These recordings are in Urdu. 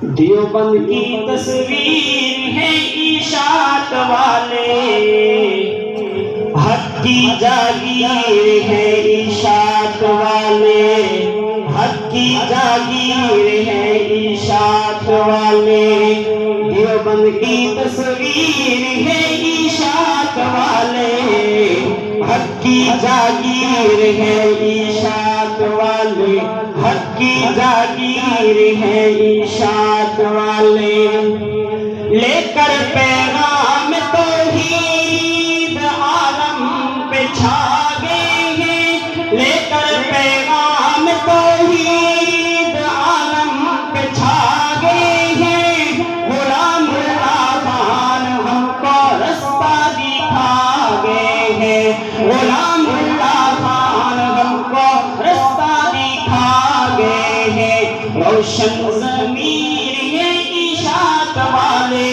دیوبند کی تصویر ہے اشاعت والے، حق کی جاگیر ہے اشاعت والے، حق کی جاگیر ہے اشاعت والے، دیوبند کی تصویر ہے اشاعت والے، حق کی جاگیر ہے اشاعت والے، حق کی جاگیر ہے اشاعت والے، لے کر پیغام توحید عالم پہ چھا گئے ہیں، لے کر پیغام توحید عالم پہ چھا گئے ہیں، غلام اللہ خان ہم کو رستہ دکھا گئے ہیں، غلام اللہ خان ہم کو رستہ دکھا گئے ہیں، روشن ضمیر ہے اشاعت والے،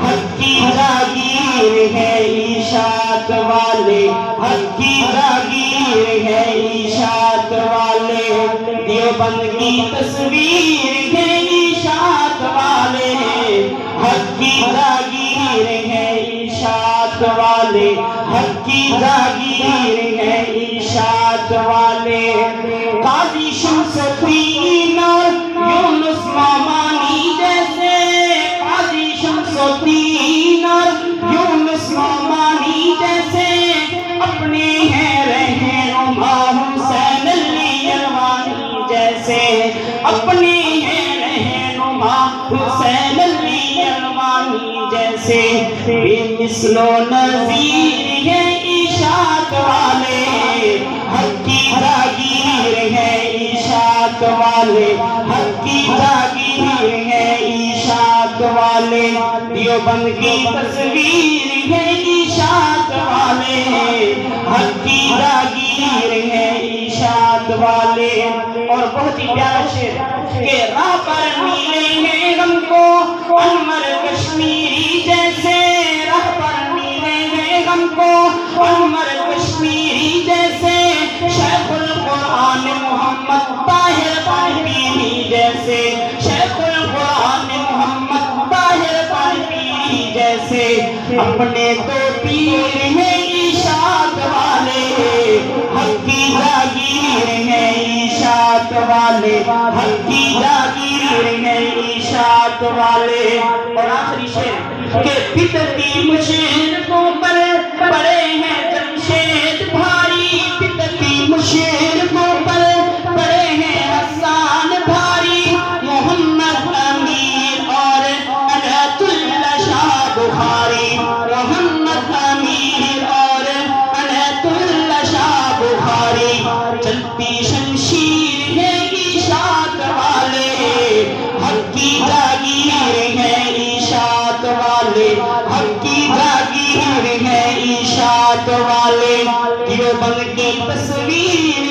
حق کی جاگیر ہے اشاعت والے، حق کی جاگیر ہے اشاعت والے، دیوبند کی تصویر ہے اشاعت والے، حق کی جاگیر ہے اشاعت والے، حق کی جاگیر ہے اشاعت والے، قاضی شمس الدین اور یونس نعمانی جیسے، قاضی شمس الدین اور یونس نعمانی جیسے اپنے ہیں رہنما، حسین علی الوانی جیسے اپنے ہیں رہنما، حسین علی الوانی جیسے، بے مثل و نظیر ہے اشاعت والے، حق کی جاگیر ہے اشاعت والے، حق کی جاگیر ہے اشاعت والے، دیوبند کی تصویر ہے اشاعت والے، حق کی جاگیر ہے اشاعت والے، اور بہت ہی پیارا شعر کہ راہ پر ملے ہیں ہم کو انور کشمیری جیسے، راہ پر ملے ہیں ہم کو انور کشمیری جیسے، شیخ القرآن محمد طاہر پنپیری جیسے، شیخ القرآن محمد طاہر پنپیری جیسے، اپنے تو پیر ہیں اشاعت والے، حق کی جاگیر ہے اشاعت والے، حق کی جاگیر ہے اشاعت والے، اور آخری شعر کہ بدعتی مشرکوں پر پڑے ہیں جمشید بھاری، بدعتی مشرکوں پر پڑے ہیں حسان بھاری، محمد امیر اور عنایت اللہ شاہ بخاری، محمد امیر اور عنایت اللہ شاہ بخاری، چلتی شمشیر ہے اشاعت والے، حق کی جاگیر ہے اشاعت والے، حق کی جاگیر ہے اشاعت والے، دیوبند کی تصویر